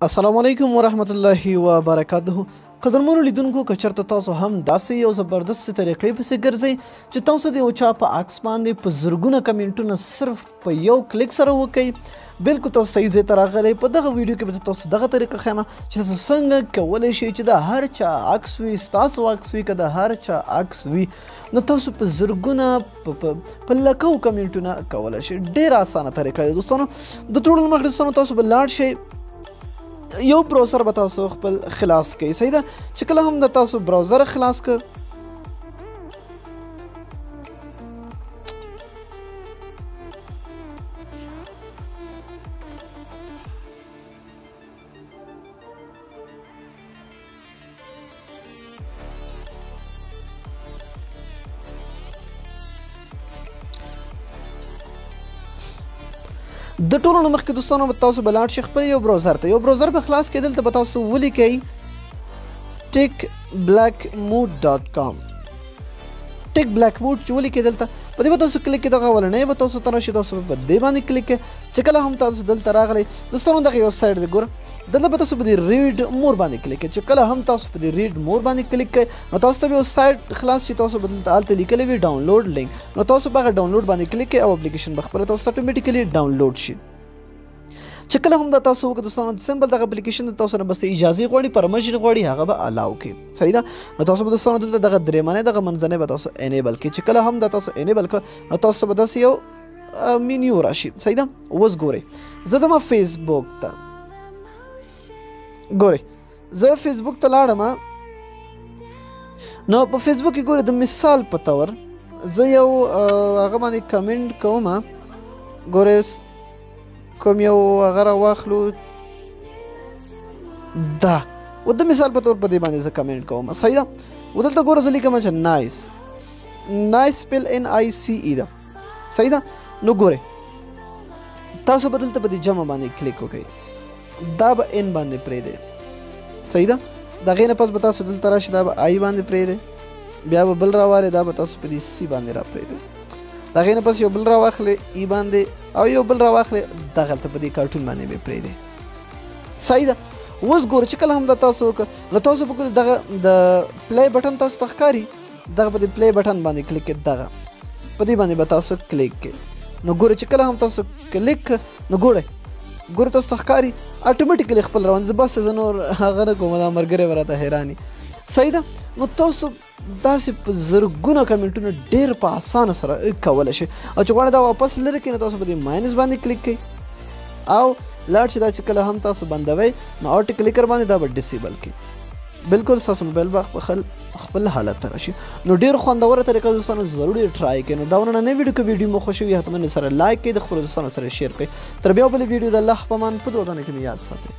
السلام علیکم ورحمت الله وبرکاته. قدرمنو لیدونکو که چېرته تاسو هم داسې یو زبردست طریقې پسې ګرځئ چې تاسو د یو چا په عکس باندې په زرګونه کمنټونه صرف په یو کلیک سره وکئ، بلکل تاسو صحیح ځای ته راغلی. په دغه ویډیو کې به تاسو دغه طریقه ښیم چې تاسو څنګه کولی شئ چې د هر چا عکس وي، ستاسو عکس وي، که د هر چا عکس وي، نو تاسو په زرګونه په لکو کمنټونه کولی شئ. ډېره اسانه طریقه ده دوستانو. د ټولو نه مخکې دوستانو تاسو به لاړ شئ، یو براوزر به تاسو خپل خلاص کړئ. صحیح ده چې کله هم د تاسو براوزر خلاص کړ، د ټولو نه مخکې دوستانو به تاسو به لاړ شئ خپل یو براوزر ته. یو براوزر به خلاص کړئ، دلته به تاسو ولیکئ techblackmode.com. techblackmode چې ولیکئ دلته په دې به تاسو کلیک کړئ، دغه اولنۍ به تاسو ته راشي، تاسو به دې باندې کلیک کړئ. چې کله هم تاسو دلته راغلی دوستانو دغه یو سایډ دی ګوره، دلته به تاسو په دې ریډ مور باندې کلیک کړئ. چې کله هم تاسو په دې ریډ مور باندې کلیک کړئ نو تاسو ته به یو سایډ خلاص شي، تاسو به دلته هلته لیکلی وي ډاونلوډ لینک، نو تاسو به هغه ډاونلوډ باندې کلیک کړئ او اپلیکیشن به خپله تاسو اټومیټیکلي ډاونلوډ شي. چې کله هم دا تاسو وکړه دوستانو سمبل دغه اپلیکیشن د تاسو نه بس اجازې غواړي، پرمیشن غواړي، هغه به الاو کړي. صحیح ده. نو تاسو به دوستانو دلته دغه درېیمنۍ دغه منځنۍ به تاسو انیبل کړي. چې کله هم دا تاسو انیبل کړه نو تاسو ته به داسې یو مینیو راشي. صحیح ده. اوس ګورئ زه ځم فیسبوک ته. ګورئ زه فیسبوک ته لاړم، نو په فیسبوک کې ګورئ د مثال په طور زه یو هغه باندې کمنټ کوم. ګورئ کوم یو هغه راواخلو دا و د مثال په طور په دې باندې زه کمنټ کوم. صحیح ده. و دلته ګوره زه لیکم چې نایس سپیل NICE ده. صحیح ده. نو ګورئ تاسو به دلته په دې جمع باندې کلیک وکړئ، دا به ان باندې پرېږدئ. صحیح ده. د هغې نه پس به تاسو دلته راشي، دا به آی باندې پرېږدئ، بیا به بل راوالئ، دا به تاسو په دې سی باندې را پرېږدئ. د هغې نه پس یو بل راواخلئ ای باندې، او یو بل راواخلئ دغلته په دې کارټون باندې به پرېږدئ. صحیح ده. اوس ګوره چې کله هم دا تاسو وکړه نو تاسو به ګورئ دغه د پلی بټن تاسو ته ښکاري، دغه په دې پلی بټن باندې کلیک کړئ، دغه په دې باندې به تاسو کلیک کړئ. نو ګوره چې کله هم تاسو کلیک کړه نو ګوره تاسو ته ښکاري اټومیټیکلي خپل روان. زه بس زه نور هغه نه کوم، دا ملګری به راته حیراني. صحیح ده. نو تاسو داسې په زرګونه کمنټونه ډېر په اسانه سره کولی شئ. او چې غواړئ دا واپس لرې کړئ نو تاسو په دې ماینس باندې کلیک کړئ او لاړ شئ. دا چې کله هم تاسو بندوئ نو آټو کلیکر باندې دا به ډسیبل کړئ. بلکل ستاسو موبایل به خپل حالت ته راشي. نو ډېر خوندوره طریقه دوستانو ضروري ټرای کړئ. نو دا نننۍ ویډیو که ویډیو مو خوښه وي حتما سره لایک کړئ، د خپلو دوستانو سره شیر کړئ. تر بیا بلې ویډیو د الله په امان په دعاګانو کې مې یاد ساتئ.